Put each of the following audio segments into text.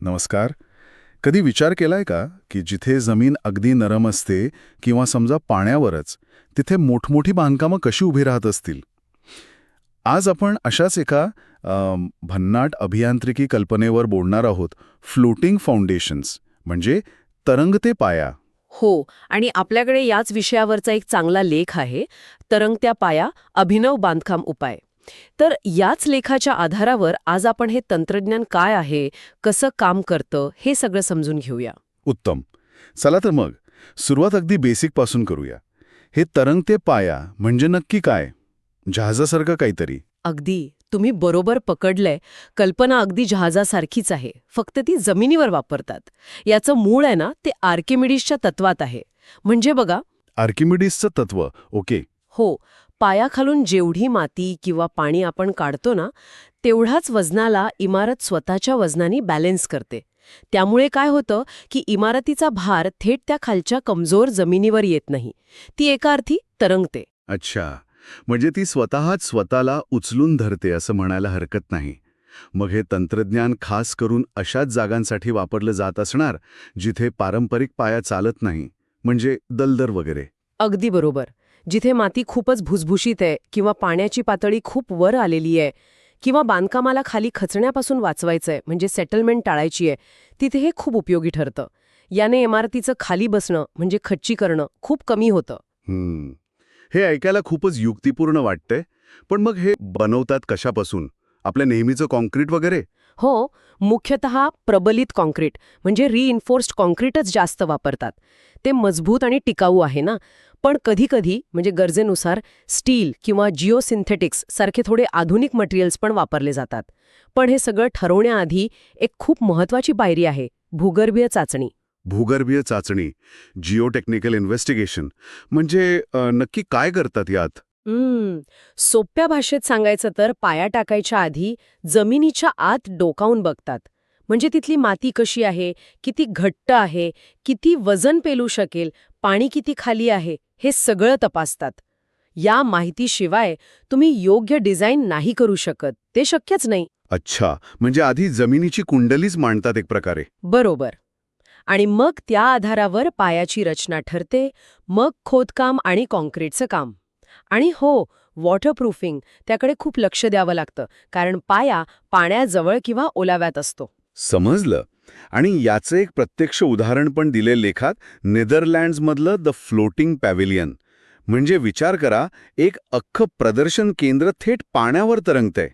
नमस्कार. कधी विचार केलाय का की जिथे जमीन अगदी नरम असते किंवा समजा पाण्यावरच, तिथे मोठमोठी बांधकामं कशी उभी राहत असतील? आज आपण अशाच एका भन्नाट अभियांत्रिकी कल्पनेवर बोलणार आहोत. फ्लोटिंग फाउंडेशन्स म्हणजे तरंगते पाया. हो, आणि आपल्याकडे याच विषयावरचा एक चांगला लेख आहे, तरंगत्या पाया अभिनव बांधकाम उपाय. तर याच लेखाच्या आधारावर आज आपण हे तंत्रज्ञान काय आहे, कसं काम करतं, हे सगळं समजून घेऊया. उत्तम. चला तर मग सुरुवात अगदी बेसिक पासून करूया. हे तरंगते पाया म्हणजे नक्की काय? जहाजासारखं काहीतरी? अगदी तुम्ही बरोबर पकडलंय. कल्पना अगदी जहाजासारखीच आहे, फक्त ती जमिनीवर वापरतात. याचं मूळ आहे ना, ते आर्किमिडीसच्या तत्वात आहे. म्हणजे बघा. आर्किमिडीसचं तत्व. ओके. हो, पायाखालून जेवढी माती किंवा पाणी आपण काढतो ना, तेवढाच वजनाला इमारत स्वतःच्या वजनाने बॅलन्स करते. त्यामुळे काय होतं की इमारतीचा भार थेट त्या खालच्या कमजोर जमिनीवर येत नाही. ती एका अर्थी तरंगते. अच्छा, म्हणजे ती स्वतःच स्वतःला उचलून धरते असं म्हणायला हरकत नाही. मग हे तंत्रज्ञान खास करून अशाच जागांसाठी वापरलं जात असणार जिथे पारंपरिक पाया चालत नाही, म्हणजे दलदर वगैरे. अगदी बरोबर. जिथे माती खूपच भुसभुशीत आहे किंवा पाण्याची पातळी खूप वर आलेली आहे किंवा बांधकामाला खाली खचण्यापासून वाचवायचंय, म्हणजे सेटलमेंट टाळायची आहे, तिथे हे खूप उपयोगी ठरतं. याने इमारतीचं खाली बसणं म्हणजे खच्चीकरणं खूप कमी होतं. हे ऐकायला खूपच युक्तिपूर्ण वाटतंय. पण मग हे बनवतात कशापासून? आपल्या नेहमीचं कॉन्क्रीट वगैरे? हो, मुख्यतः प्रबलित कॉन्क्रीट म्हणजे रिइन्फोर्स्ड कॉन्क्रीटच जास्त वापरतात. ते मजबूत आणि टिकाऊ आहे ना. पण कधीकधी म्हणजे गरजेनुसार स्टील किंवा जिओसिंथेटिक्स सारखे थोडे आधुनिक मटेरियल्स पण वापरले जातात. पण हे सगळं ठरवण्याआधी एक खूप महत्वाची पायरी आहे, भूगर्भीय चाचणी. भूगर्भीय चाचणी, जिओटेक्निकल इन्व्हेस्टिगेशन. म्हणजे नक्की काय करतात यात? सोप्या भाषेत सांगायचं तर पाया टाकायच्या आधी जमिनीच्या आत डोकावून बघतात. म्हणजे तिथली माती कशी आहे, किती घट्ट आहे, किती वजन पेलू शकेल, पाणी किती खाली आहे, हे सगळं तपासतात. या माहितीशिवाय तुम्ही योग्य डिझाईन नाही करू शकत, ते शक्यच नाही. अच्छा, म्हणजे आधी जमिनीची कुंडलीच मांडतात एक प्रकारे. बरोबर. आणि मग त्या आधारावर पायाची रचना ठरते, मग खोदकाम आणि कॉन्क्रीटचं काम. आणि हो, वॉटरप्रूफिंग, त्याकडे खूप लक्ष द्यावं लागतं, कारण पाया पाण्याजवळ किंवा ओलाव्यात असतो. समजलं. आणि याचं एक प्रत्यक्ष उदाहरण पण दिले लेखात, नेदरलँड्समधलं द फ्लोटिंग पॅव्हिलियन. म्हणजे विचार करा, एक अख्खं प्रदर्शन केंद्र थेट पाण्यावर तरंगतंय.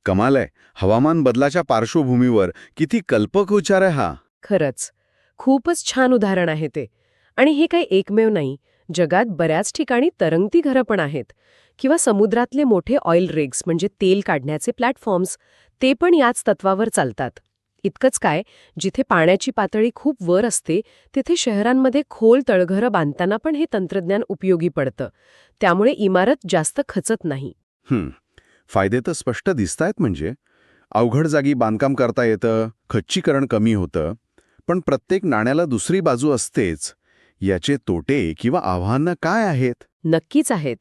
कमाल आहे. हवामान बदलाच्या पार्श्वभूमीवर किती कल्पक विचार आहे हा. खरंच, खूपच छान उदाहरण आहे ते. आणि हे काही एकमेव नाही. जगात बऱ्याच ठिकाणी तरंगती घरं पण आहेत. किंवा समुद्रातले मोठे ऑइल रिग्स म्हणजे तेल काढण्याचे प्लॅटफॉर्म्स, ते पण याच तत्वावर चालतात. इतकंच काय, जिथे पाण्याची पातळी खूप वर असते तिथे शहरांमध्ये खोल तळघरं बांधताना पण हे तंत्रज्ञान उपयोगी पडतं. त्यामुळे इमारत जास्त खचत नाही. फायदे तर स्पष्ट दिसतायत. म्हणजे अवघड जागी बांधकाम करता येतं, खच्चीकरण कमी होतं. पण प्रत्येक नाण्याला दुसरी बाजू असतेच. याचे तोटे किंवा आव्हानं काय आहेत? नक्कीच आहेत.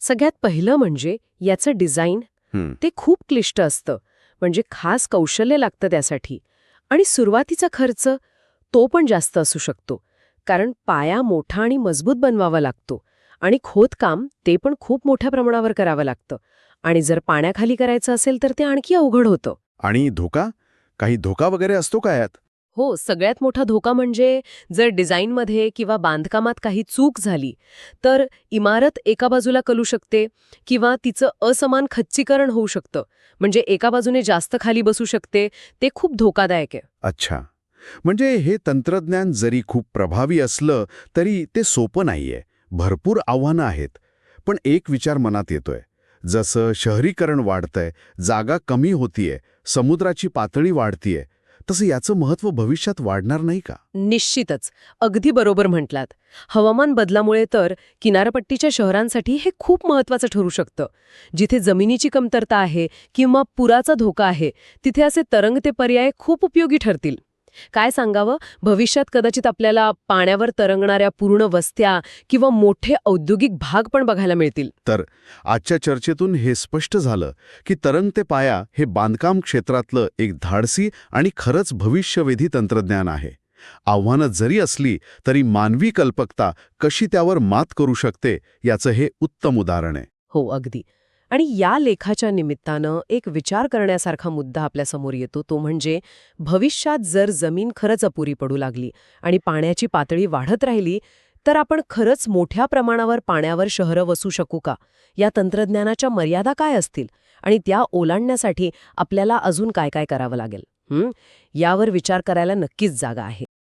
सगळ्यात पहिलं म्हणजे याचं डिझाईन. ते खूप क्लिष्ट असतं, म्हणजे खास कौशल्य लागतं त्यासाठी. आणि सुरुवातीचा खर्च तो पण जास्त असू शकतो, कारण पाया मोठा आणि मजबूत बनवावा लागतो. आणि खोदकाम ते पण खूप मोठ्या प्रमाणावर करावं लागतं. आणि जर पाण्याखाली करायचं असेल तर ते आणखी अवघड होतं. आणि धोका? काही धोका वगैरे असतो का यात? हो, सगळ्यात मोठा धोका म्हणजे जर डिझाईनमध्ये किंवा बांधकामात काही चूक झाली तर इमारत एका बाजूला कलू शकते किंवा तिचं असमान खच्चीकरण होऊ शकतं. म्हणजे एका बाजूने जास्त खाली बसू शकते. ते खूप धोकादायक आहे. अच्छा, म्हणजे हे तंत्रज्ञान जरी खूप प्रभावी असलं तरी ते सोपं नाहीये. भरपूर आव्हानं आहेत. पण एक विचार मनात येतोय. जसं शहरीकरण वाढतंय, जागा कमी होतीये, समुद्राची पातळी वाढतीये, तसं याचं महत्त्व भविष्यात वाढणार नाही का? निश्चितच. अगदी बरोबर म्हटलात. हवामान बदलामुळे तर किनारपट्टीच्या शहरांसाठी हे खूप महत्वाचं ठरू शकतं. जिथे जमिनीची कमतरता आहे किंवा पुराचा धोका आहे, तिथे असे तरंगते पर्याय खूप उपयोगी ठरतील. काय सांगावं, भविष्यात कदाचित आपल्याला पाण्यावर तरंगणाऱ्या पूर्ण वस्त्या किंवा मोठे औद्योगिक भाग पण बघायला मिळतील. तर आजच्या चर्चेतून हे स्पष्ट झालं की तरंगते पाया हे बांधकाम क्षेत्रातलं एक धाडसी आणि खरंच भविष्यवेधी तंत्रज्ञान आहे. आव्हानं जरी असली तरी मानवी कल्पकता कशी त्यावर मात करू शकते याचं हे उत्तम उदाहरण आहे. हो, अगदी. आणि या लेखाच्या निमित्तानं एक विचार करण्यासारखा मुद्दा आपल्यासमोर येतो, तो म्हणजे भविष्यात जर जमीन खरंच अपुरी पडू लागली आणि पाण्याची पातळी वाढत राहिली, तर आपण खरंच मोठ्या प्रमाणावर पाण्यावर शहरं वसू शकू का? या तंत्रज्ञानाच्या मर्यादा काय असतील? आणि त्या ओलांडण्यासाठी आपल्याला अजून काय काय करावं लागेल? यावर विचार करायला नक्कीच जागा आहे.